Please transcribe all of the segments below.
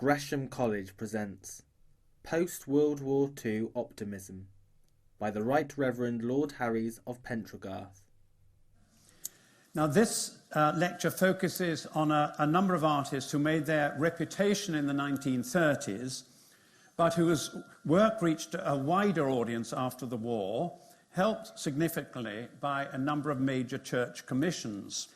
Gresham College presents Post-World War II Optimism by the Right Reverend Lord Harries of Pentragarth. Now this lecture focuses on a number of artists who made their reputation in the 1930s, but whose work reached a wider audience after the war, helped significantly by a number of major church commissions.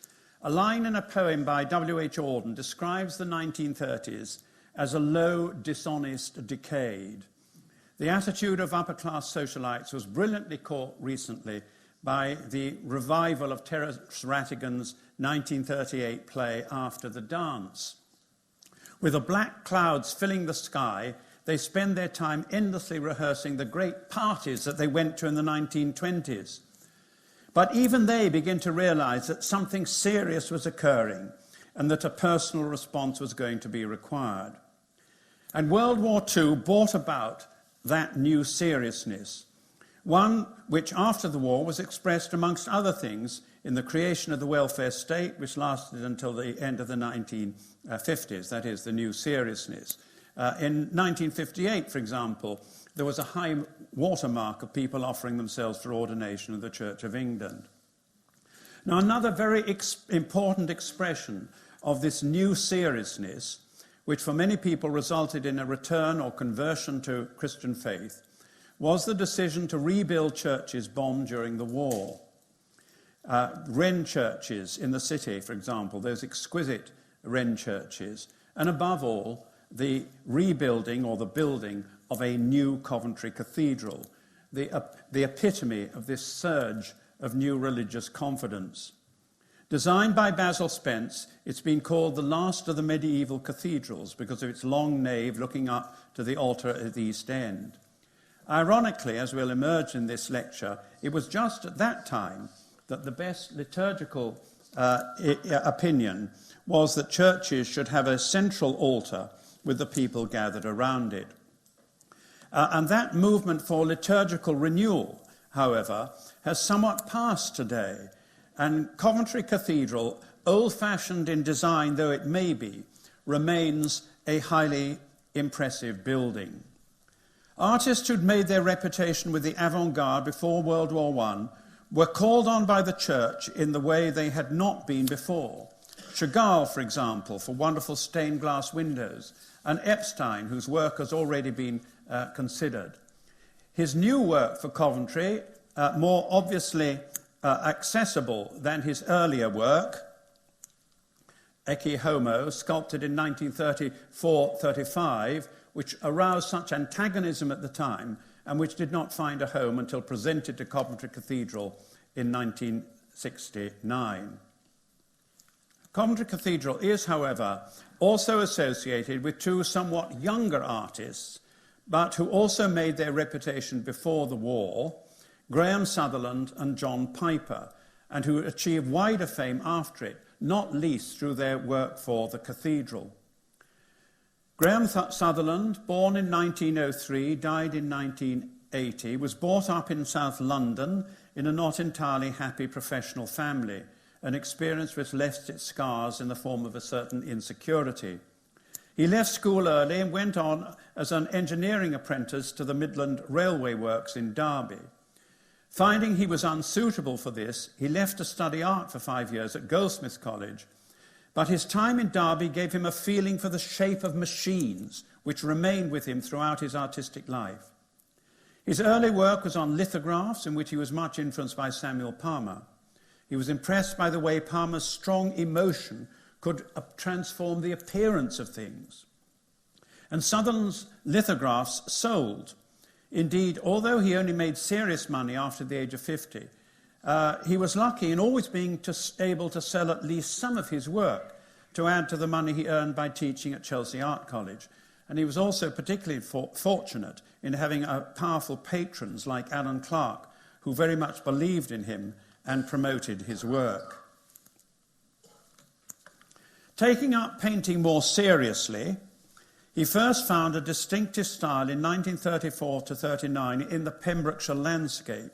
A line in a poem by W.H. Auden describes the 1930s as a low, dishonest decade. The attitude of upper-class socialites was brilliantly caught recently by the revival of Terence Rattigan's 1938 play After the Dance. With the black clouds filling the sky, they spend their time endlessly rehearsing the great parties that they went to in the 1920s. But even they begin to realize that something serious was occurring and that a personal response was going to be required. And World War II brought about that new seriousness, one which after the war was expressed amongst other things in the creation of the welfare state, which lasted until the end of the 1950s, that is, the new seriousness. In 1958, for example, there was a high watermark of people offering themselves for ordination in the Church of England. Now, another very important expression of this new seriousness, which for many people resulted in a return or conversion to Christian faith, was the decision to rebuild churches bombed during the war. Wren churches in the city, for example, those exquisite Wren churches, and above all, the rebuilding or the building of a new Coventry Cathedral, the epitome of this surge of new religious confidence. Designed by Basil Spence, it's been called the last of the medieval cathedrals because of its long nave looking up to the altar at the East End. Ironically, as we'll emerge in this lecture, it was just at that time that the best liturgical opinion was that churches should have a central altar with the people gathered around it. And that movement for liturgical renewal, however, has somewhat passed today. And Coventry Cathedral, old-fashioned in design though it may be, remains a highly impressive building. Artists who'd made their reputation with the avant-garde before World War I were called on by the church in the way they had not been before. Chagall, for example, for wonderful stained glass windows, and Epstein, whose work has already been considered. His new work for Coventry, more obviously accessible than his earlier work, Ecce Homo, sculpted in 1934-35, which aroused such antagonism at the time and which did not find a home until presented to Coventry Cathedral in 1969. Coventry Cathedral is, however, also associated with two somewhat younger artists, but who also made their reputation before the war, Graham Sutherland and John Piper, and who achieved wider fame after it, not least through their work for the cathedral. Graham Sutherland, born in 1903, died in 1980, was brought up in South London in a not entirely happy professional family, an experience which left its scars in the form of a certain insecurity. He left school early and went on as an engineering apprentice to the Midland Railway Works in Derby. Finding he was unsuitable for this, he left to study art for 5 years at Goldsmiths College. But his time in Derby gave him a feeling for the shape of machines, which remained with him throughout his artistic life. His early work was on lithographs, in which he was much influenced by Samuel Palmer. He was impressed by the way Palmer's strong emotion could transform the appearance of things. And Sutherland's lithographs sold. Indeed, although he only made serious money after the age of 50, he was lucky in always being able to sell at least some of his work to add to the money he earned by teaching at Chelsea Art College. And he was also particularly fortunate in having powerful patrons like Alan Clark, who very much believed in him and promoted his work. Taking up painting more seriously, he first found a distinctive style in 1934-39 in the Pembrokeshire landscape,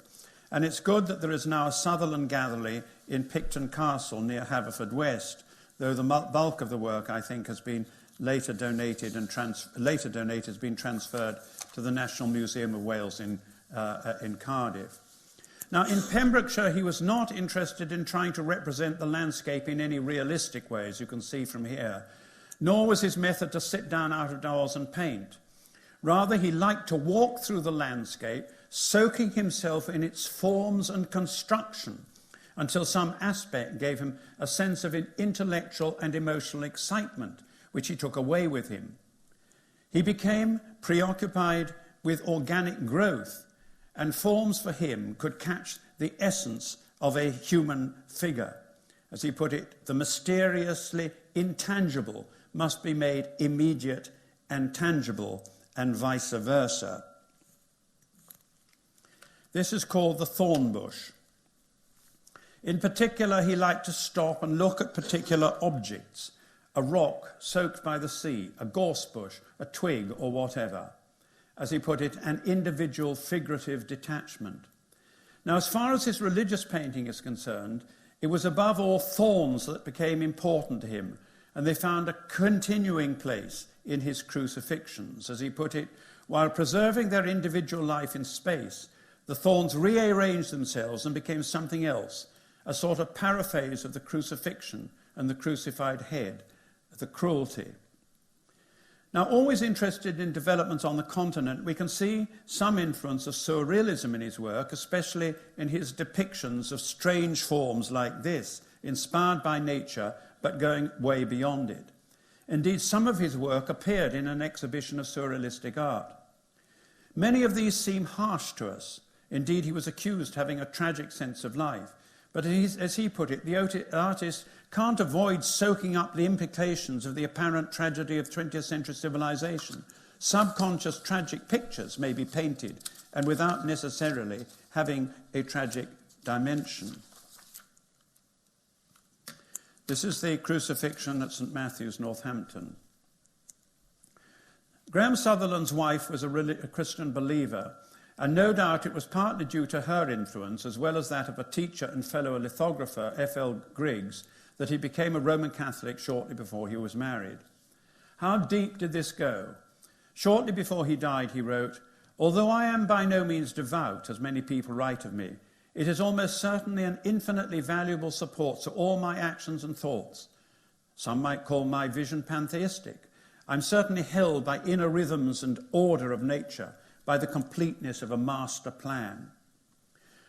and it's good that there is now a Sutherland gallery in Picton Castle near Haverfordwest, though the bulk of the work, I think, has been later donated has been transferred to the National Museum of Wales in Cardiff. Now, in Pembrokeshire, he was not interested in trying to represent the landscape in any realistic way, as you can see from here, nor was his method to sit down out of doors and paint. Rather, he liked to walk through the landscape, soaking himself in its forms and construction, until some aspect gave him a sense of intellectual and emotional excitement, which he took away with him. He became preoccupied with organic growth, and forms for him could catch the essence of a human figure. As he put it, the mysteriously intangible must be made immediate and tangible, and vice versa. This is called the Thorn Bush. In particular, he liked to stop and look at particular objects, a rock soaked by the sea, a gorse bush, a twig, or whatever. As he put it, an individual figurative detachment. Now, as far as his religious painting is concerned, it was above all thorns that became important to him, and they found a continuing place in his crucifixions. As he put it, while preserving their individual life in space, the thorns rearranged themselves and became something else, a sort of paraphrase of the crucifixion and the crucified head, the cruelty. Now, always interested in developments on the continent, we can see some influence of surrealism in his work, especially in his depictions of strange forms like this, inspired by nature, but going way beyond it. Indeed, some of his work appeared in an exhibition of surrealistic art. Many of these seem harsh to us. Indeed, he was accused of having a tragic sense of life. But as he put it, the artist can't avoid soaking up the implications of the apparent tragedy of 20th century civilization. Subconscious tragic pictures may be painted, and without necessarily having a tragic dimension. This is the crucifixion at St. Matthew's, Northampton. Graham Sutherland's wife was a Christian believer, and no doubt it was partly due to her influence, as well as that of a teacher and fellow lithographer, F.L. Griggs, that he became a Roman Catholic shortly before he was married. How deep did this go? Shortly before he died, he wrote, "Although I am by no means devout, as many people write of me, it is almost certainly an infinitely valuable support to all my actions and thoughts. Some might call my vision pantheistic. I'm certainly held by inner rhythms and order of nature, by the completeness of a master plan."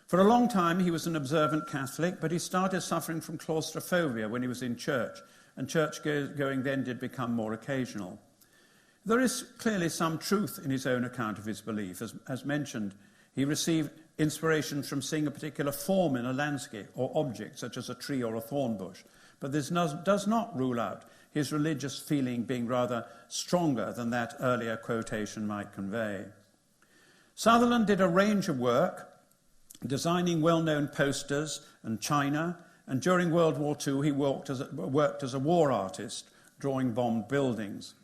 For a long time, he was an observant Catholic, but he started suffering from claustrophobia when he was in church, and church going then did become more occasional. There is clearly some truth in his own account of his belief. As mentioned, he received inspiration from seeing a particular form in a landscape or object, such as a tree or a thorn bush, but this does not rule out his religious feeling being rather stronger than that earlier quotation might convey. Sutherland did a range of work, designing well-known posters and china, and during World War II he worked as a war artist, drawing bombed buildings.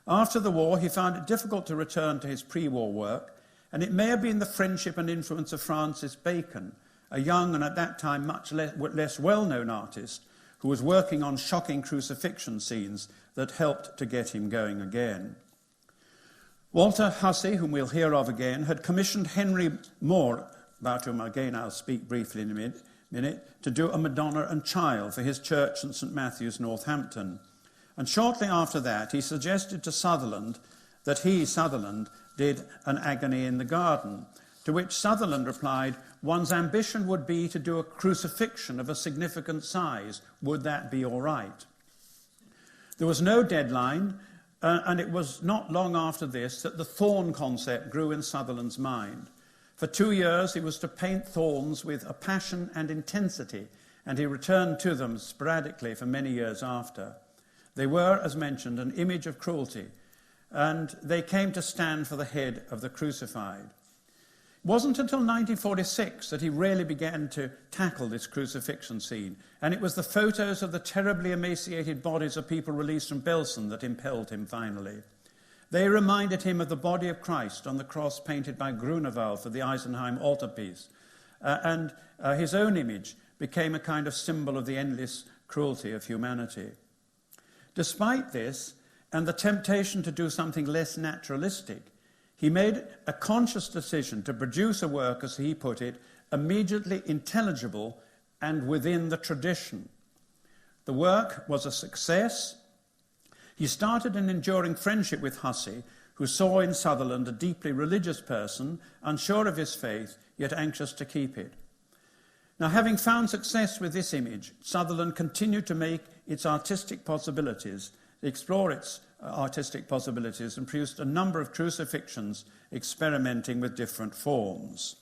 After the war, he found it difficult to return to his pre-war work, and it may have been the friendship and influence of Francis Bacon, a young and at that time much less well-known artist who was working on shocking crucifixion scenes, that helped to get him going again. Walter Hussey, whom we'll hear of again, had commissioned Henry Moore, about whom again I'll speak briefly in a minute, to do a Madonna and Child for his church in St. Matthew's, Northampton. And shortly after that, he suggested to Sutherland that he, Sutherland, did an Agony in the Garden, to which Sutherland replied, "One's ambition would be to do a crucifixion of a significant size. Would that be all right?" There was no deadline, and it was not long after this that the thorn concept grew in Sutherland's mind. For 2 years, he was to paint thorns with a passion and intensity, and he returned to them sporadically for many years after. They were, as mentioned, an image of cruelty, and they came to stand for the head of the crucified. It wasn't until 1946 that he really began to tackle this crucifixion scene, and it was the photos of the terribly emaciated bodies of people released from Belsen that impelled him finally. They reminded him of the body of Christ on the cross painted by Grunewald for the Eisenheim altarpiece, and his own image became a kind of symbol of the endless cruelty of humanity. Despite this, and the temptation to do something less naturalistic, he made a conscious decision to produce a work, as he put it, immediately intelligible and within the tradition. The work was a success. He started an enduring friendship with Hussey, who saw in Sutherland a deeply religious person, unsure of his faith, yet anxious to keep it. Now, having found success with this image, Sutherland continued to explore its artistic possibilities, and produced a number of crucifixions experimenting with different forms.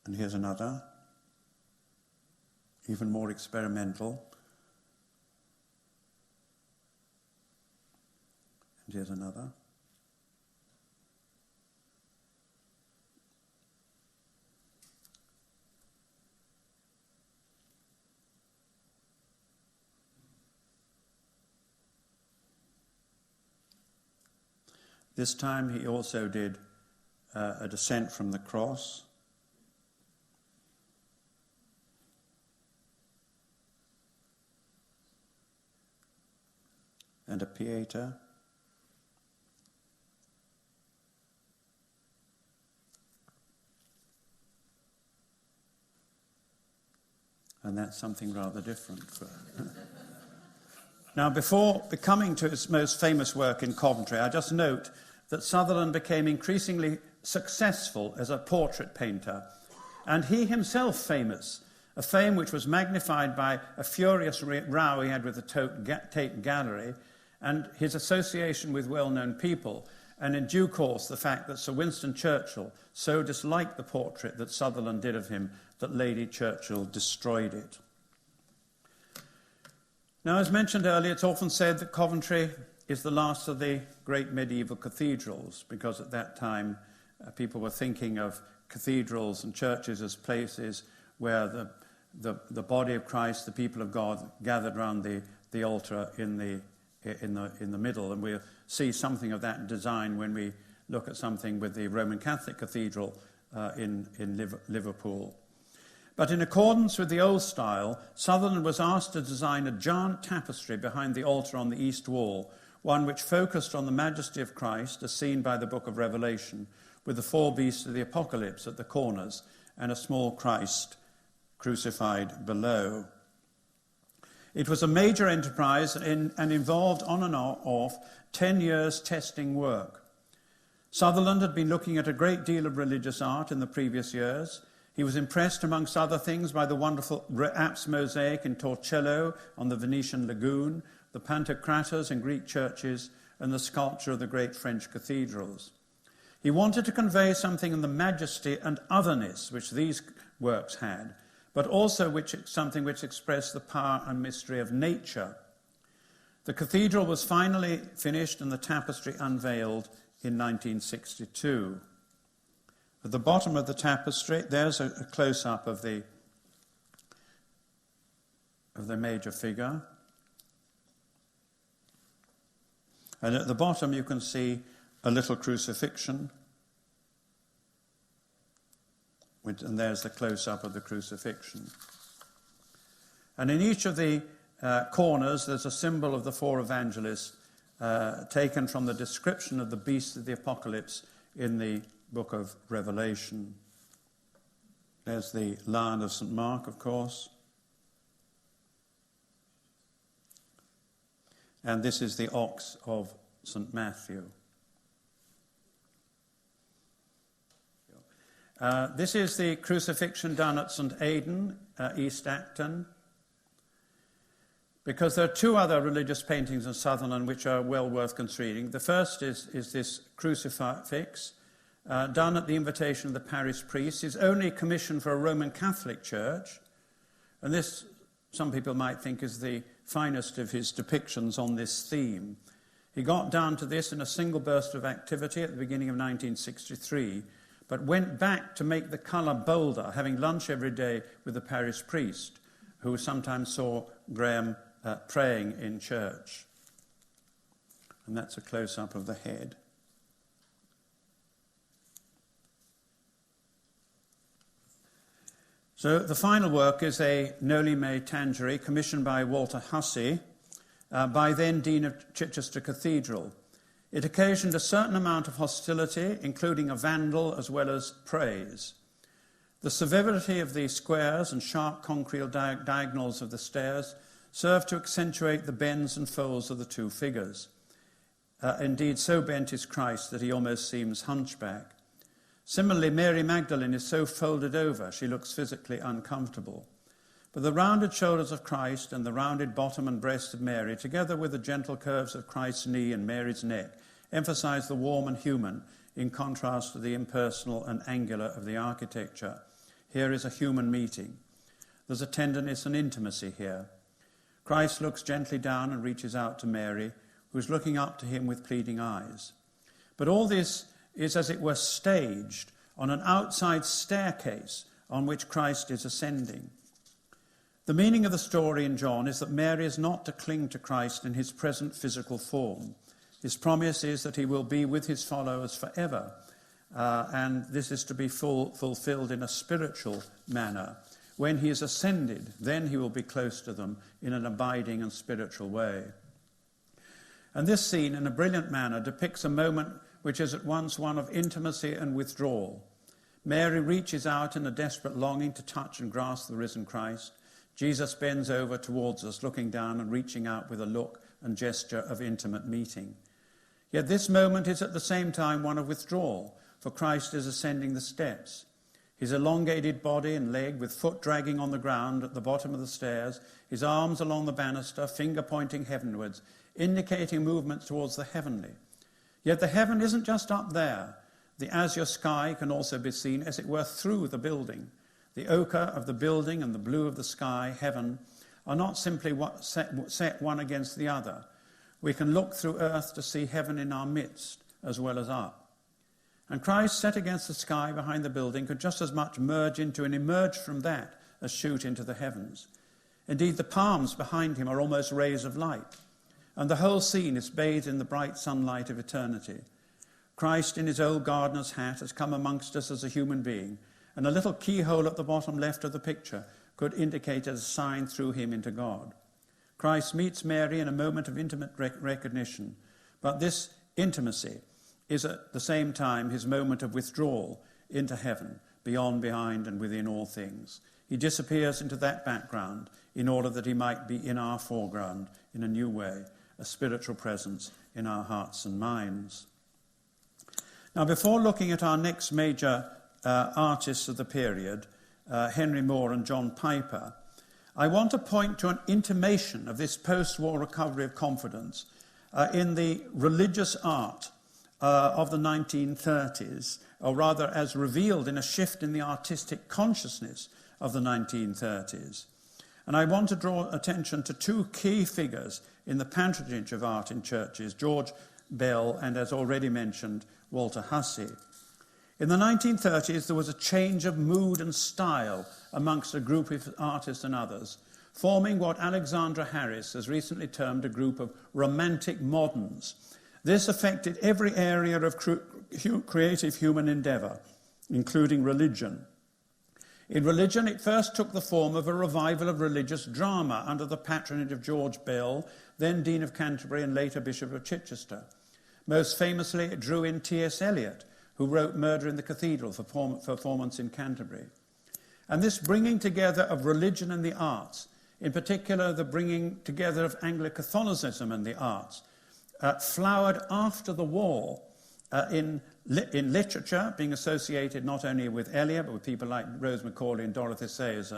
And here's another, even more experimental. And here's another. This time he also did a descent from the cross. And a Pieta. And that's something rather different. Now, before coming to his most famous work in Coventry, I just note that Sutherland became increasingly successful as a portrait painter, and he himself famous, a fame which was magnified by a furious row he had with the Tate Gallery, and his association with well-known people, and in due course the fact that Sir Winston Churchill so disliked the portrait that Sutherland did of him that Lady Churchill destroyed it. Now, as mentioned earlier, it's often said that Coventry is the last of the great medieval cathedrals, because at that time people were thinking of cathedrals and churches as places where the body of Christ, the people of God, gathered round the altar in the middle, and we'll see something of that design when we look at something with the Roman Catholic Cathedral in Liverpool. But in accordance with the old style, Sutherland was asked to design a giant tapestry behind the altar on the east wall, one which focused on the majesty of Christ as seen by the book of Revelation, with the four beasts of the Apocalypse at the corners and a small Christ crucified below. It was a major enterprise and involved on and off 10 years testing work. Sutherland had been looking at a great deal of religious art in the previous years. He was impressed, amongst other things, by the wonderful apse mosaic in Torcello on the Venetian lagoon, the Pantocrator in Greek churches, and the sculpture of the great French cathedrals. He wanted to convey something in the majesty and otherness which these works had, but also something which expressed the power and mystery of nature. The cathedral was finally finished and the tapestry unveiled in 1962. At the bottom of the tapestry, there's a close-up of the major figure. And at the bottom you can see a little crucifixion. And there's the close-up of the crucifixion. And in each of the corners there's a symbol of the four evangelists taken from the description of the beasts of the Apocalypse in the book of Revelation. There's the Lion of St. Mark, of course. And this is the ox of St. Matthew. This is the crucifixion done at St. Aidan, East Acton, because there are two other religious paintings in Sutherland which are well worth considering. The first is this crucifix, done at the invitation of the parish priest. His only commission for a Roman Catholic church, and this, some people might think, is the finest of his depictions on this theme. He got down to this in a single burst of activity at the beginning of 1963, but went back to make the colour bolder, having lunch every day with the parish priest, who sometimes saw Graham praying in church. And that's a close-up of the head. So the final work is a Noli Me Tangere commissioned by Walter Hussey, by then Dean of Chichester Cathedral. It occasioned a certain amount of hostility, including a vandal as well as praise. The severity of the squares and sharp concrete diagonals of the stairs served to accentuate the bends and folds of the two figures. Indeed, so bent is Christ that he almost seems hunchback. Similarly, Mary Magdalene is so folded over, she looks physically uncomfortable. But the rounded shoulders of Christ and the rounded bottom and breast of Mary, together with the gentle curves of Christ's knee and Mary's neck, emphasize the warm and human, in contrast to the impersonal and angular of the architecture. Here is a human meeting. There's a tenderness and intimacy here. Christ looks gently down and reaches out to Mary, who's looking up to him with pleading eyes. But all this is, as it were, staged on an outside staircase on which Christ is ascending. The meaning of the story in John is that Mary is not to cling to Christ in his present physical form. His promise is that he will be with his followers forever, and this is to be fulfilled in a spiritual manner. When he is ascended, then he will be close to them in an abiding and spiritual way. And this scene, in a brilliant manner, depicts a moment which is at once one of intimacy and withdrawal. Mary reaches out in a desperate longing to touch and grasp the risen Christ. Jesus bends over towards us, looking down and reaching out with a look and gesture of intimate meeting. Yet this moment is at the same time one of withdrawal, for Christ is ascending the steps. His elongated body and leg, with foot dragging on the ground at the bottom of the stairs, his arms along the banister, finger pointing heavenwards, indicating movements towards the heavenly. Yet the heaven isn't just up there. The azure sky can also be seen, as it were, through the building. The ochre of the building and the blue of the sky, heaven, are not simply set one against the other. We can look through earth to see heaven in our midst, as well as up. And Christ, set against the sky behind the building, could just as much merge into and emerge from that as shoot into the heavens. Indeed, the palms behind him are almost rays of light, and the whole scene is bathed in the bright sunlight of eternity. Christ, in his old gardener's hat, has come amongst us as a human being, and a little keyhole at the bottom left of the picture could indicate as a sign through him into God. Christ meets Mary in a moment of intimate recognition, but this intimacy is at the same time his moment of withdrawal into heaven, beyond, behind, and within all things. He disappears into that background in order that he might be in our foreground in a new way, a spiritual presence in our hearts and minds. Now, before looking at our next major artists of the period, Henry Moore and John Piper, I want to point to an intimation of this post-war recovery of confidence in the religious art of the 1930s, or rather as revealed in a shift in the artistic consciousness of the 1930s. And I want to draw attention to two key figures in the patronage of art in churches, George Bell and, as already mentioned, Walter Hussey. In the 1930s, there was a change of mood and style amongst a group of artists and others, forming what Alexandra Harris has recently termed a group of romantic moderns. This affected every area of creative human endeavour, including religion. In religion, it first took the form of a revival of religious drama under the patronage of George Bell, then Dean of Canterbury and later Bishop of Chichester. Most famously, it drew in T.S. Eliot, who wrote Murder in the Cathedral for performance in Canterbury. And this bringing together of religion and the arts, in particular the bringing together of Anglo-Catholicism and the arts, flowered after the war in literature, being associated not only with Eliot, but with people like Rose Macaulay and Dorothy Sayers,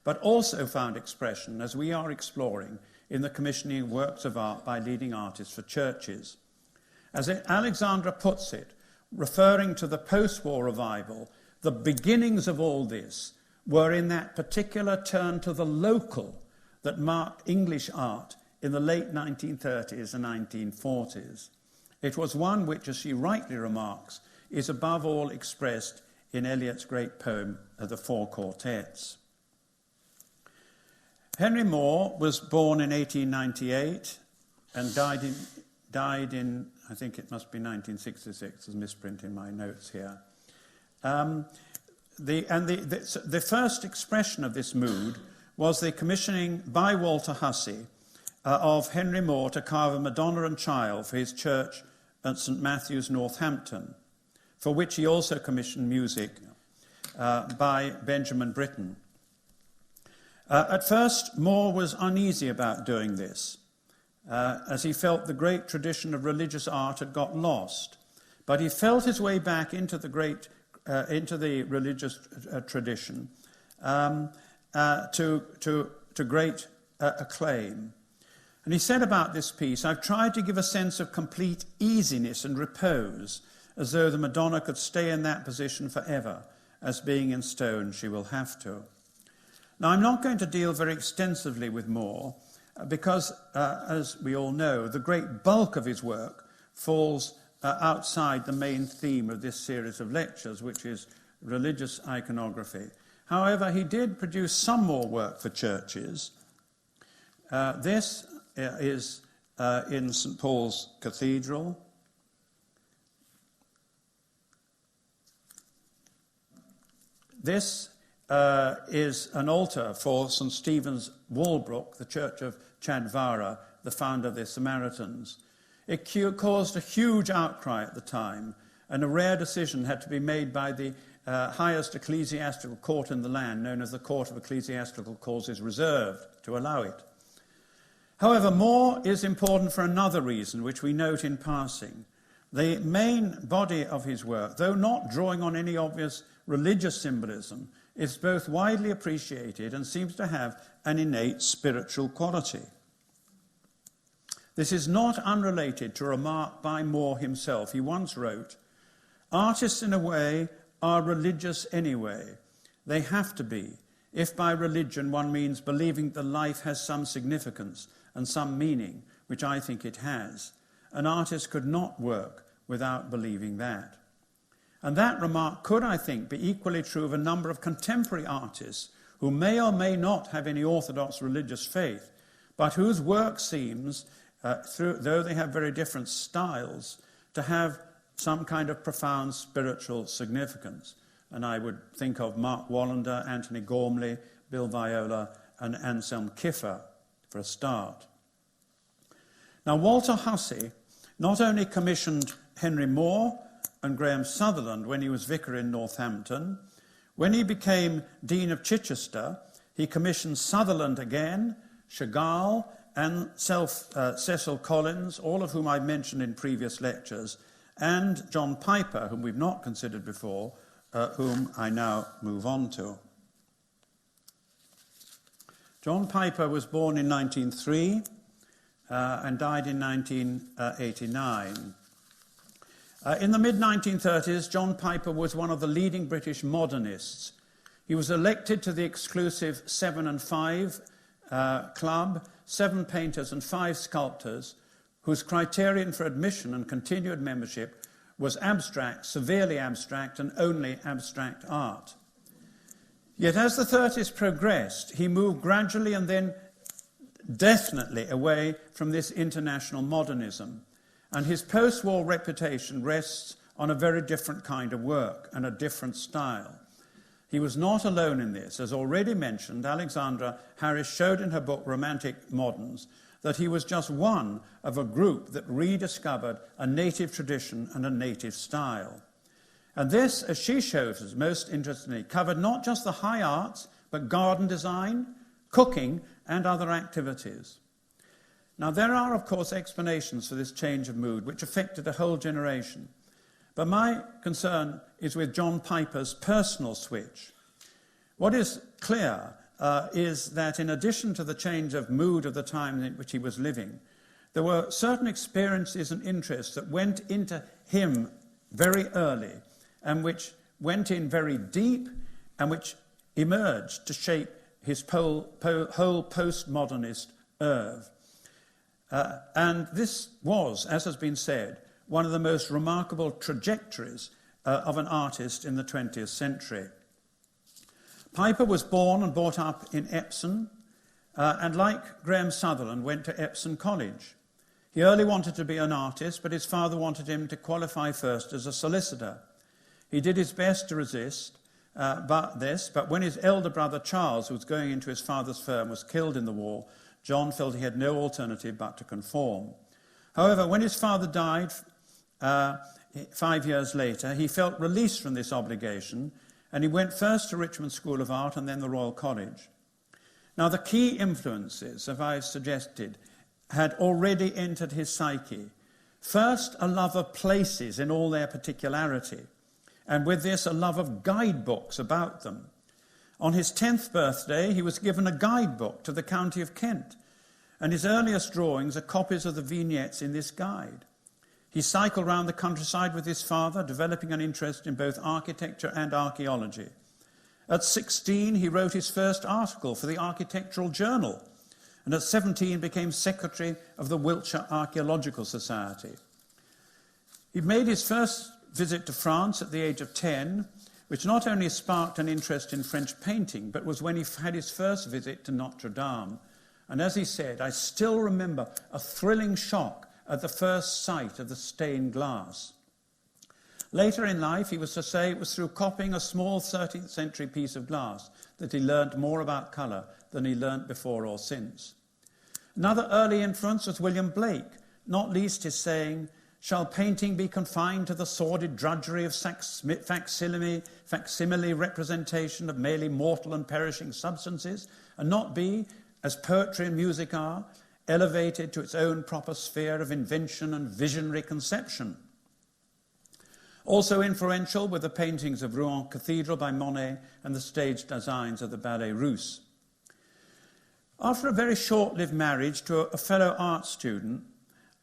but also found expression, as we are exploring, in the commissioning of works of art by leading artists for churches. As Alexandra puts it, referring to the post-war revival, the beginnings of all this were in that particular turn to the local that marked English art in the late 1930s and 1940s. It was one which, as she rightly remarks, is above all expressed in Eliot's great poem, The Four Quartets. Henry Moore was born in 1898 and died in, I think it must be 1966, there's a misprint in my notes here. the first expression of this mood was the commissioning by Walter Hussey of Henry Moore to carve a Madonna and Child for his church at St Matthew's, Northampton, for which he also commissioned music by Benjamin Britten. At first, Moore was uneasy about doing this, as he felt the great tradition of religious art had got lost. But he felt his way back into the religious tradition to great acclaim. And he said about this piece, "I've tried to give a sense of complete easiness and repose, as though the Madonna could stay in that position forever, as being in stone she will have to." Now, I'm not going to deal very extensively with Moore, because, as we all know, the great bulk of his work falls outside the main theme of this series of lectures, which is religious iconography. However, he did produce some more work for churches. This is in St Paul's Cathedral. This is an altar for St Stephen's Walbrook, the church of Chadvara, the founder of the Samaritans. It caused a huge outcry at the time, and a rare decision had to be made by the highest ecclesiastical court in the land, known as the Court of Ecclesiastical Causes Reserved, to allow it. However, Moore is important for another reason, which we note in passing. The main body of his work, though not drawing on any obvious religious symbolism, is both widely appreciated and seems to have an innate spiritual quality. This is not unrelated to a remark by Moore himself. He once wrote, "Artists, in a way, are religious anyway. They have to be, if by religion one means believing that life has some significance and some meaning, which I think it has. An artist could not work without believing that." And that remark could, I think, be equally true of a number of contemporary artists who may or may not have any orthodox religious faith, but whose work seems, though they have very different styles, to have some kind of profound spiritual significance. And I would think of Mark Wallander, Anthony Gormley, Bill Viola, and Anselm Kiefer, for a start. Now, Walter Hussey not only commissioned Henry Moore and Graham Sutherland when he was vicar in Northampton. When he became Dean of Chichester, he commissioned Sutherland again, Chagall, and Cecil Collins, all of whom I've mentioned in previous lectures, and John Piper, whom we've not considered before, whom I now move on to. John Piper was born in 1903 and died in 1989. In the mid-1930s, John Piper was one of the leading British modernists. He was elected to the exclusive 7 and 5 club, 7 painters and 5 sculptors, whose criterion for admission and continued membership was abstract, severely abstract, and only abstract art. Yet as the 30s progressed, he moved gradually and then definitely away from this international modernism. And his post-war reputation rests on a very different kind of work and a different style. He was not alone in this. As already mentioned, Alexandra Harris showed in her book Romantic Moderns that he was just one of a group that rediscovered a native tradition and a native style. And this, as she shows us most interestingly, covered not just the high arts, but garden design, cooking, and other activities. Now, there are, of course, explanations for this change of mood, which affected a whole generation. But my concern is with John Piper's personal switch. What is clear is that in addition to the change of mood of the time in which he was living, there were certain experiences and interests that went into him very early and which went in very deep and which emerged to shape his whole postmodernist oeuvre. And this was, as has been said, one of the most remarkable trajectories of an artist in the 20th century. Piper was born and brought up in Epsom, and like Graham Sutherland, went to Epsom College. He early wanted to be an artist, but his father wanted him to qualify first as a solicitor. He did his best to resist, but when his elder brother Charles, who was going into his father's firm, was killed in the war, John felt he had no alternative but to conform. However, when his father died 5 years later, he felt released from this obligation, and he went first to Richmond School of Art and then the Royal College. Now, the key influences, as I've suggested, had already entered his psyche. First, a love of places in all their particularity, and with this, a love of guidebooks about them. On his 10th birthday, he was given a guidebook to the county of Kent, and his earliest drawings are copies of the vignettes in this guide. He cycled round the countryside with his father, developing an interest in both architecture and archaeology. At 16, he wrote his first article for the Architectural Journal, and at 17 became secretary of the Wiltshire Archaeological Society. He made his first visit to France at the age of 10, which not only sparked an interest in French painting, but was when he had his first visit to Notre Dame. And as he said, I still remember a thrilling shock at the first sight of the stained glass. Later in life, he was to say it was through copying a small 13th century piece of glass that he learnt more about colour than he learnt before or since. Another early influence was William Blake, not least his saying, "Shall painting be confined to the sordid drudgery of facsimile representation of merely mortal and perishing substances, and not be, as poetry and music are, elevated to its own proper sphere of invention and visionary conception?" Also influential were the paintings of Rouen Cathedral by Monet and the stage designs of the Ballet Russe. After a very short-lived marriage to a fellow art student,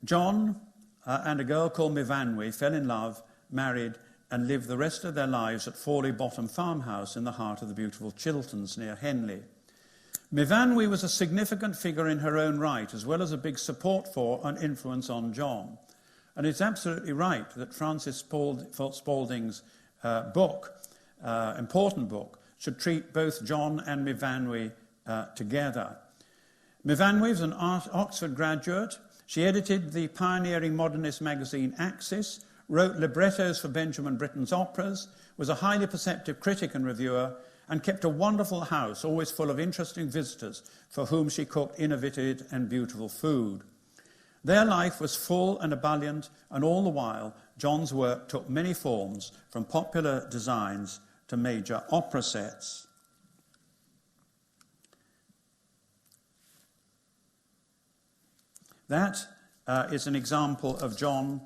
John and a girl called Mivanwe fell in love, married, and lived the rest of their lives at Fawley Bottom farmhouse in the heart of the beautiful Chilterns near Henley. Mivanwe was a significant figure in her own right, as well as a big support for and influence on John. And it's absolutely right that Francis Spalding's important book, should treat both John and Mivanwe together. Mivanwe was an Oxford graduate. She edited the pioneering modernist magazine Axis, wrote librettos for Benjamin Britten's operas, was a highly perceptive critic and reviewer, and kept a wonderful house, always full of interesting visitors, for whom she cooked innovative and beautiful food. Their life was full and ebullient, and all the while, John's work took many forms, from popular designs to major opera sets. That is an example of John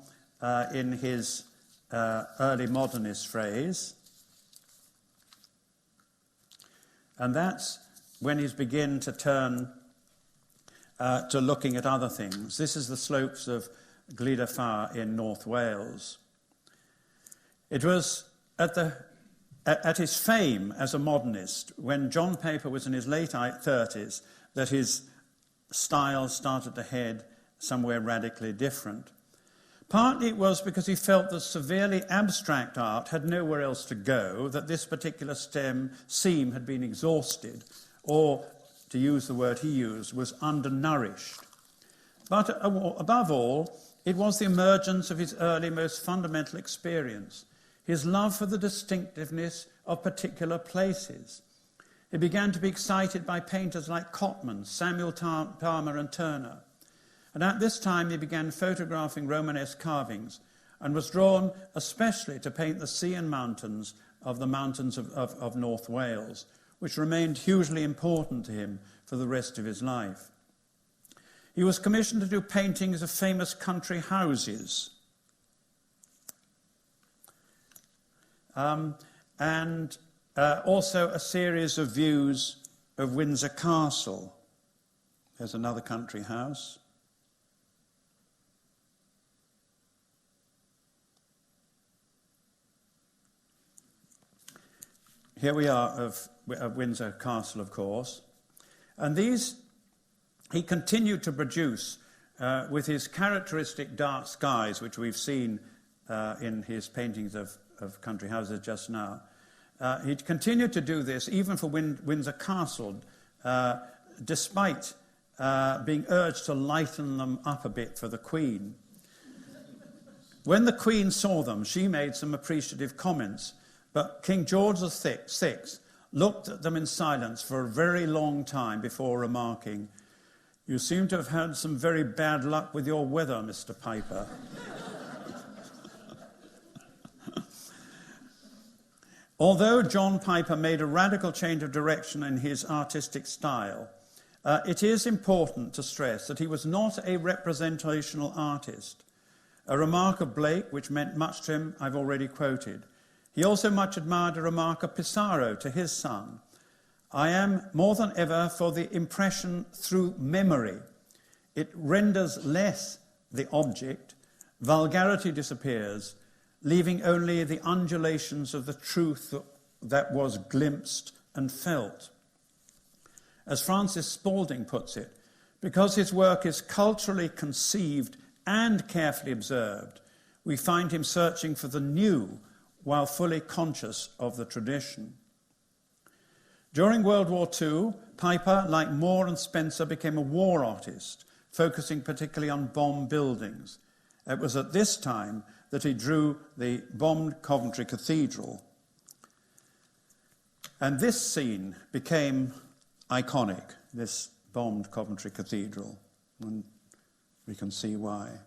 in his early modernist phrase. And that's when he's begun to turn to looking at other things. This is the slopes of Glydafar in North Wales. It was at his fame as a modernist, when John Paper was in his late 30s, that his style started to head somewhere radically different. Partly it was because he felt that severely abstract art had nowhere else to go, that this particular seam had been exhausted, or, to use the word he used, was undernourished. But above all, it was the emergence of his early, most fundamental experience, his love for the distinctiveness of particular places. He began to be excited by painters like Cotman, Samuel Palmer and Turner. And at this time he began photographing Romanesque carvings and was drawn especially to paint the sea and mountains of the mountains of North Wales, which remained hugely important to him for the rest of his life. He was commissioned to do paintings of famous country houses. And also a series of views of Windsor Castle. There's another country house. Here we are of Windsor Castle, of course. And these he continued to produce with his characteristic dark skies, which we've seen in his paintings of country houses just now. He continued to do this even for Windsor Castle, despite being urged to lighten them up a bit for the Queen. When the Queen saw them, she made some appreciative comments, But King George VI looked at them in silence for a very long time before remarking, "You seem to have had some very bad luck with your weather, Mr. Piper." Although John Piper made a radical change of direction in his artistic style, it is important to stress that he was not a representational artist. A remark of Blake, which meant much to him, I've already quoted. He also much admired a remark of Pissarro to his son. "I am more than ever for the impression through memory. It renders less the object, vulgarity disappears, leaving only the undulations of the truth that was glimpsed and felt." As Francis Spalding puts it, because his work is culturally conceived and carefully observed, we find him searching for the new while fully conscious of the tradition. During World War II, Piper, like Moore and Spencer, became a war artist, focusing particularly on bomb buildings. It was at this time that he drew the bombed Coventry Cathedral. And this scene became iconic, this bombed Coventry Cathedral, and we can see why.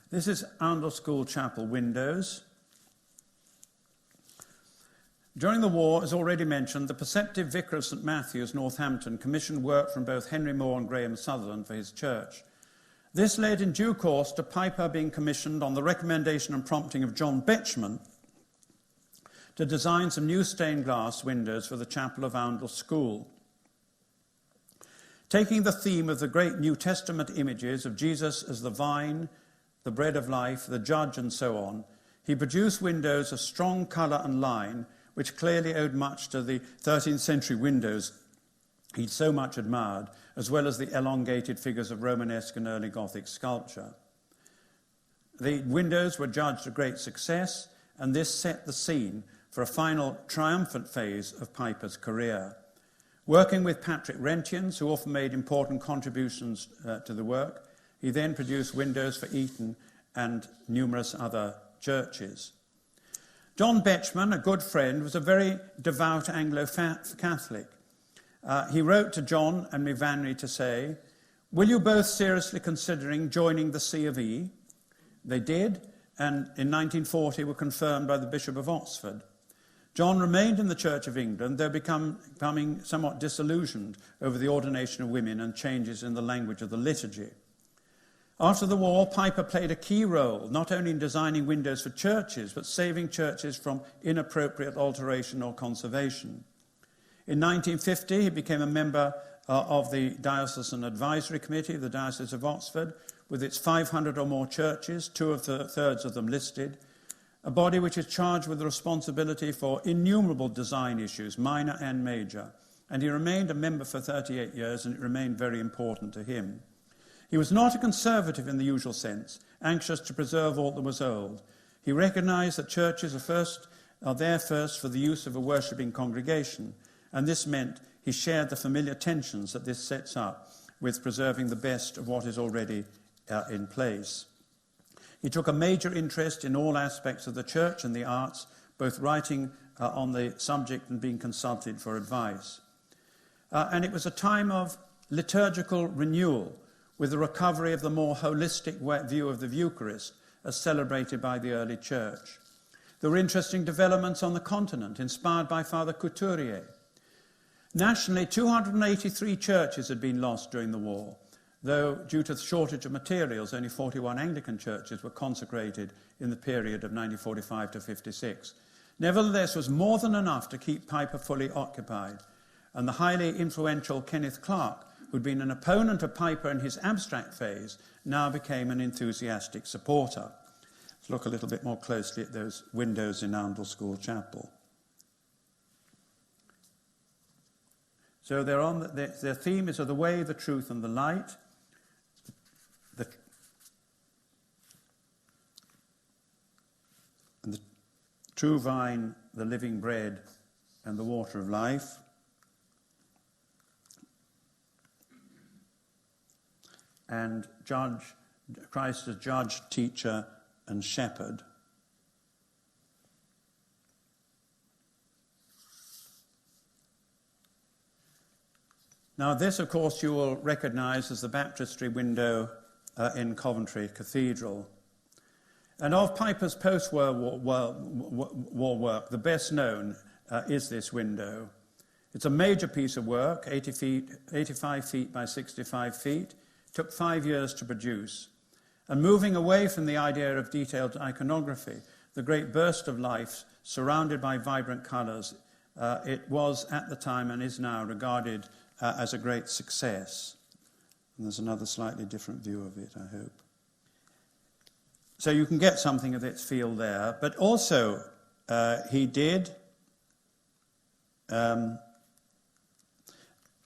This is Oundle School Chapel windows. During the war, as already mentioned, the Perceptive Vicar of St Matthew's, Northampton, commissioned work from both Henry Moore and Graham Sutherland for his church. This led in due course to Piper being commissioned on the recommendation and prompting of John Betjeman to design some new stained glass windows for the chapel of Oundle School. Taking the theme of the great New Testament images of Jesus as the vine, the bread of life, the judge, and so on, he produced windows of strong colour and line, which clearly owed much to the 13th century windows he'd so much admired, as well as the elongated figures of Romanesque and early Gothic sculpture. The windows were judged a great success, and this set the scene for a final triumphant phase of Piper's career. Working with Patrick Rentians, who often made important contributions to the work, he then produced windows for Eton and numerous other churches. John Betjeman, a good friend, was a very devout Anglo-Catholic. He wrote to John and Mivanney to say, "Will you both seriously considering joining the C of E?" They did, and in 1940 were confirmed by the Bishop of Oxford. John remained in the Church of England, though becoming somewhat disillusioned over the ordination of women and changes in the language of the liturgy. After the war, Piper played a key role, not only in designing windows for churches, but saving churches from inappropriate alteration or conservation. In 1950, he became a member of the Diocesan Advisory Committee of the Diocese of Oxford, with its 500 or more churches, two-thirds of them listed, a body which is charged with the responsibility for innumerable design issues, minor and major. And he remained a member for 38 years, and it remained very important to him. He was not a conservative in the usual sense, anxious to preserve all that was old. He recognised that churches are there first for the use of a worshipping congregation, and this meant he shared the familiar tensions that this sets up with preserving the best of what is already in place. He took a major interest in all aspects of the church and the arts, both writing on the subject and being consulted for advice. And it was a time of liturgical renewal, with the recovery of the more holistic view of the Eucharist as celebrated by the early church. There were interesting developments on the continent, inspired by Father Couturier. Nationally, 283 churches had been lost during the war, though due to the shortage of materials, only 41 Anglican churches were consecrated in the period of 1945 to 56. Nevertheless, was more than enough to keep Piper fully occupied, and the highly influential Kenneth Clarke, who'd been an opponent of Piper in his abstract phase, now became an enthusiastic supporter. Let's look a little bit more closely at those windows in Oundle School Chapel. So their theme is of the way, the truth, and the light. And the true vine, the living bread, and the water of life. And Christ as judge, teacher, and shepherd. Now this, of course, you will recognise as the Baptistry window in Coventry Cathedral. And of Piper's post-war work, the best known is this window. It's a major piece of work, 85 feet by 65 feet. Took 5 years to produce. And moving away from the idea of detailed iconography, the great burst of life surrounded by vibrant colours, it was at the time and is now regarded as a great success. And there's another slightly different view of it, I hope. So you can get something of its feel there. But also, he did...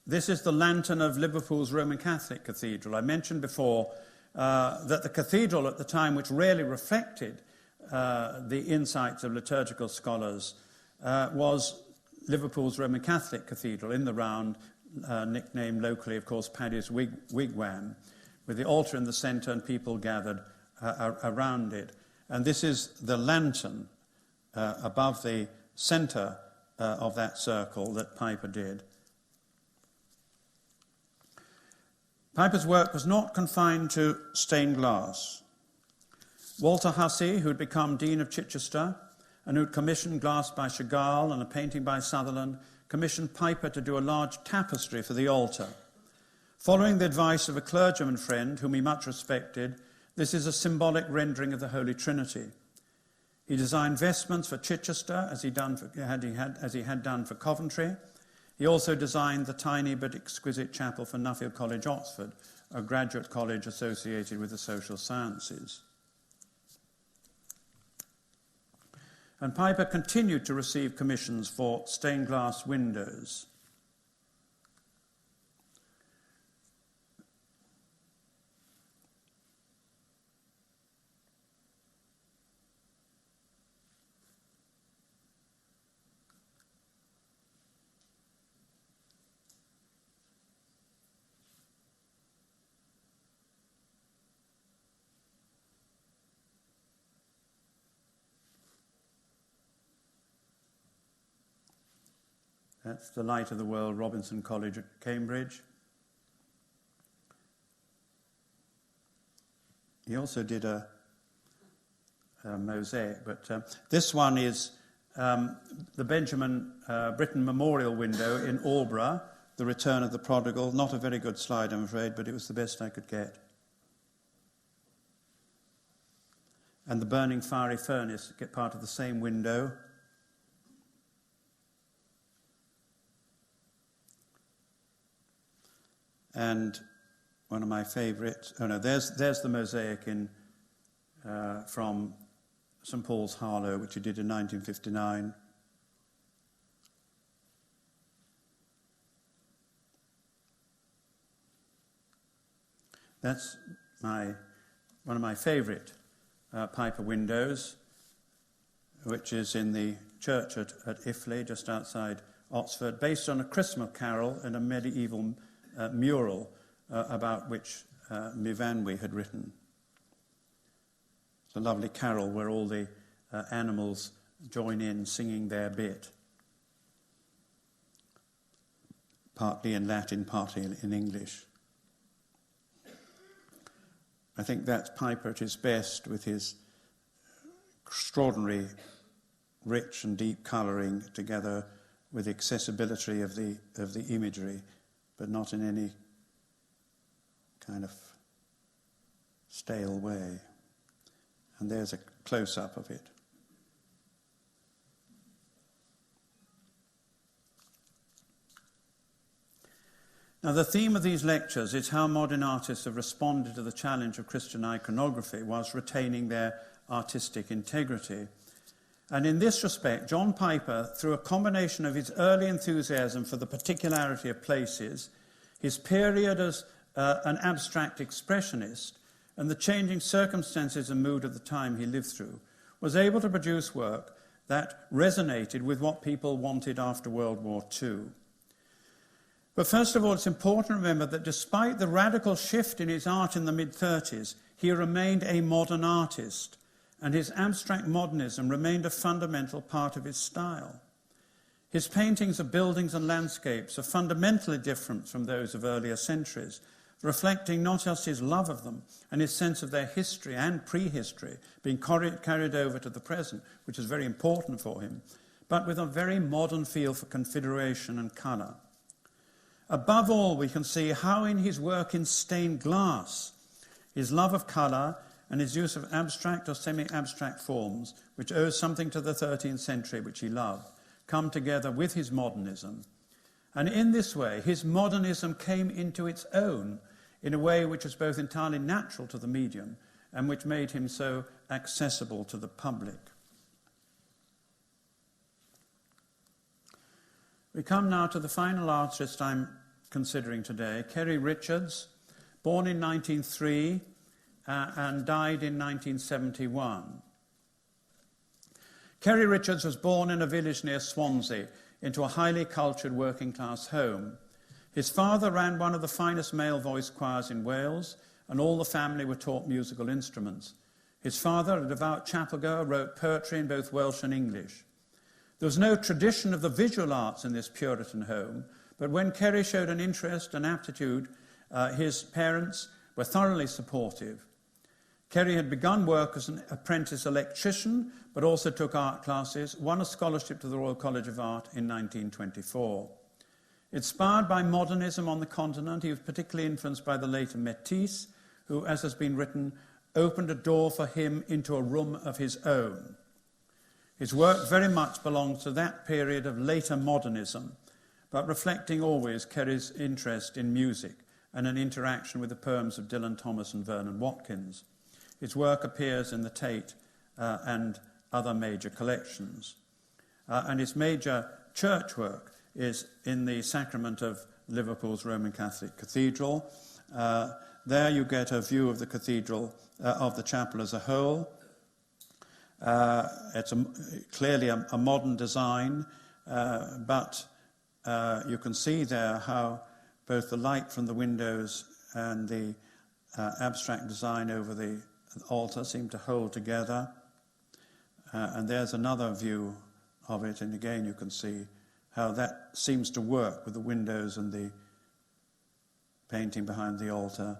this is the lantern of Liverpool's Roman Catholic Cathedral. I mentioned before that the cathedral at the time, which rarely reflected the insights of liturgical scholars, was Liverpool's Roman Catholic Cathedral in the round, nicknamed locally, of course, Paddy's Wigwam, with the altar in the centre and people gathered around it. And this is the lantern above the centre of that circle that Piper did. Piper's work was not confined to stained glass. Walter Hussey, who had become Dean of Chichester and who had commissioned glass by Chagall and a painting by Sutherland, commissioned Piper to do a large tapestry for the altar. Following the advice of a clergyman friend whom he much respected, this is a symbolic rendering of the Holy Trinity. He designed vestments for Chichester, as he had done for Coventry. He also designed the tiny but exquisite chapel for Nuffield College, Oxford, a graduate college associated with the social sciences. And Piper continued to receive commissions for stained glass windows. That's the Light of the World, Robinson College at Cambridge. He also did a mosaic, but this one is the Benjamin Britten Memorial window in Aldeburgh, The Return of the Prodigal. Not a very good slide, I'm afraid, but it was the best I could get. And the Burning Fiery Furnace, get part of the same window. And one of my favourites, there's the mosaic from St Paul's Harlow, which he did in 1959. That's one of my favourite Piper windows, which is in the church at Iffley, just outside Oxford, based on a Christmas carol and a medieval mural about which Mivanwi had written. It's a lovely carol where all the animals join in singing their bit, partly in Latin, partly in English. I think that's Piper at his best, with his extraordinary rich and deep colouring together with the accessibility of the imagery, but not in any kind of stale way. And there's a close-up of it. Now, the theme of these lectures is how modern artists have responded to the challenge of Christian iconography whilst retaining their artistic integrity. And in this respect, John Piper, through a combination of his early enthusiasm for the particularity of places, his period as an abstract expressionist, and the changing circumstances and mood of the time he lived through, was able to produce work that resonated with what people wanted after World War II. But first of all, it's important to remember that despite the radical shift in his art in the mid-30s, he remained a modern artist, and his abstract modernism remained a fundamental part of his style. His paintings of buildings and landscapes are fundamentally different from those of earlier centuries, reflecting not just his love of them and his sense of their history and prehistory being carried over to the present, which is very important for him, but with a very modern feel for configuration and colour. Above all, we can see how in his work in stained glass, his love of colour and his use of abstract or semi-abstract forms, which owe something to the 13th century, which he loved, come together with his modernism. And in this way, his modernism came into its own in a way which was both entirely natural to the medium and which made him so accessible to the public. We come now to the final artist I'm considering today, Carrie Richards, born in 1903 and died in 1971. Carrie Richards was born in a village near Swansea into a highly cultured working-class home. His father ran one of the finest male voice choirs in Wales, and all the family were taught musical instruments. His father, a devout chapel-goer, wrote poetry in both Welsh and English. There was no tradition of the visual arts in this Puritan home, but when Carrie showed an interest and aptitude, his parents were thoroughly supportive. Carrie had begun work as an apprentice electrician, but also took art classes, won a scholarship to the Royal College of Art in 1924. Inspired by modernism on the continent, he was particularly influenced by the later Matisse, who, as has been written, opened a door for him into a room of his own. His work very much belongs to that period of later modernism, but reflecting always Carrie's interest in music and an interaction with the poems of Dylan Thomas and Vernon Watkins. His work appears in the Tate and other major collections. And his major church work is in the Sacrament of Liverpool's Roman Catholic Cathedral. There you get a view of the cathedral, of the chapel as a whole. It's clearly a modern design, but you can see there how both the light from the windows and the abstract design over the altar seem to hold together. And there's another view of it, and again you can see how that seems to work with the windows and the painting behind the altar.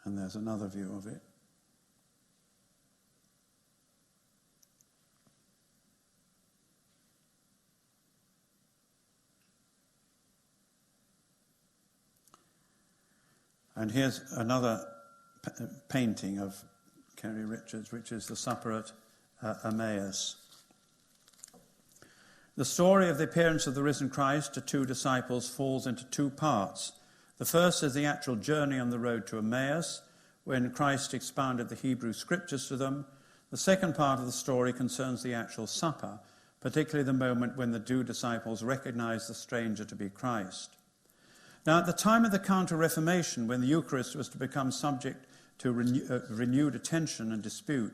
And there's another view of it. And here's another painting of Carrie Richards, which is the Separate Emmaus. The story of the appearance of the risen Christ to two disciples falls into two parts. The first is the actual journey on the road to Emmaus, when Christ expounded the Hebrew scriptures to them. The second part of the story concerns the actual supper, particularly the moment when the two disciples recognized the stranger to be Christ. Now, at the time of the Counter-Reformation, when the Eucharist was to become subject to renewed attention and dispute,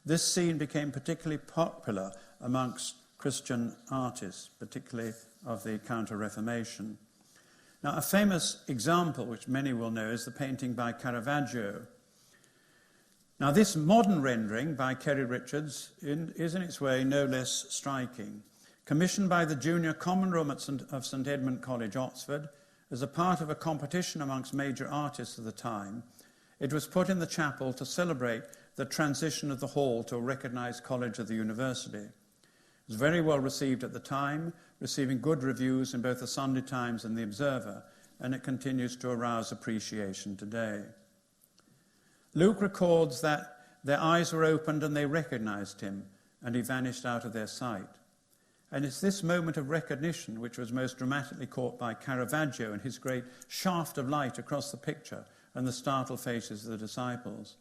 this scene became particularly popular amongst Christian artists, particularly of the Counter-Reformation. Now, a famous example, which many will know, is the painting by Caravaggio. Now, this modern rendering by Carrie Richards is in its way no less striking. Commissioned by the Junior Common Room of St Edmund College, Oxford, as a part of a competition amongst major artists of the time, it was put in the chapel to celebrate the transition of the hall to a recognised college of the university. It was very well received at the time, receiving good reviews in both the Sunday Times and the Observer, and it continues to arouse appreciation today. Luke records that their eyes were opened and they recognised him, and he vanished out of their sight. And it's this moment of recognition which was most dramatically caught by Caravaggio and his great shaft of light across the picture and the startled faces of the disciples.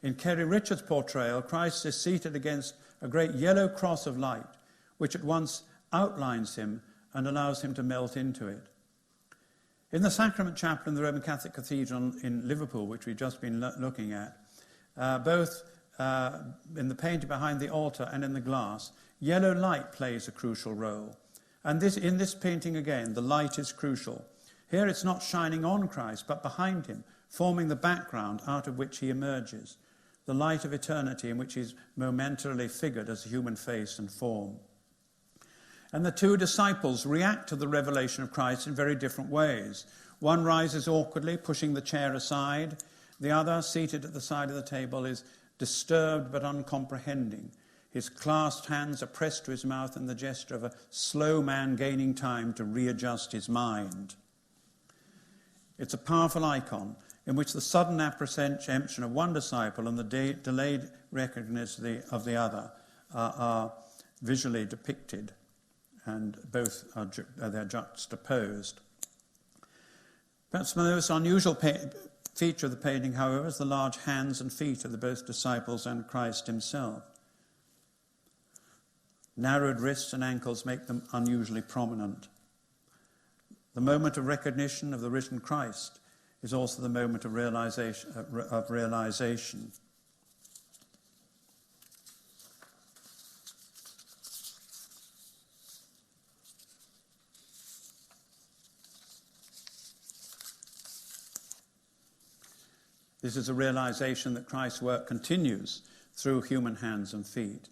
In Carrie Richards' portrayal, Christ is seated against a great yellow cross of light, which at once outlines him and allows him to melt into it. In the Sacrament Chapel in the Roman Catholic Cathedral in Liverpool, which we've just been looking at, both in the painting behind the altar and in the glass, yellow light plays a crucial role. And in this painting again, the light is crucial. Here it's not shining on Christ, but behind him, forming the background out of which he emerges, the light of eternity in which he's momentarily figured as a human face and form. And the two disciples react to the revelation of Christ in very different ways. One rises awkwardly, pushing the chair aside. The other, seated at the side of the table, is disturbed but uncomprehending. His clasped hands are pressed to his mouth in the gesture of a slow man gaining time to readjust his mind. It's a powerful icon in which the sudden apprehension of one disciple and the delayed recognition of the other are visually depicted, and both they're juxtaposed. Perhaps the most unusual feature of the painting, however, is the large hands and feet of both disciples and Christ himself. Narrowed wrists and ankles make them unusually prominent. The moment of recognition of the risen Christ is also the moment of realization. This is a realization that Christ's work continues through human hands and feet.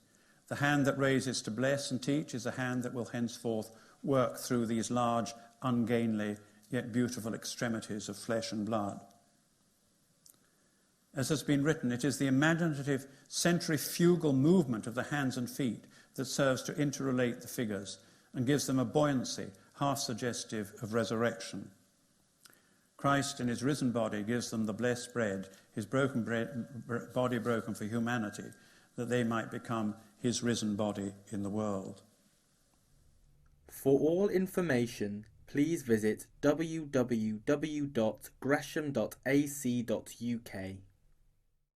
The hand that raises to bless and teach is a hand that will henceforth work through these large, ungainly, yet beautiful extremities of flesh and blood. As has been written, it is the imaginative centrifugal movement of the hands and feet that serves to interrelate the figures and gives them a buoyancy, half suggestive of resurrection. Christ in his risen body gives them the blessed bread, his body broken for humanity, that they might become his risen body in the world. For all information, please visit www.gresham.ac.uk.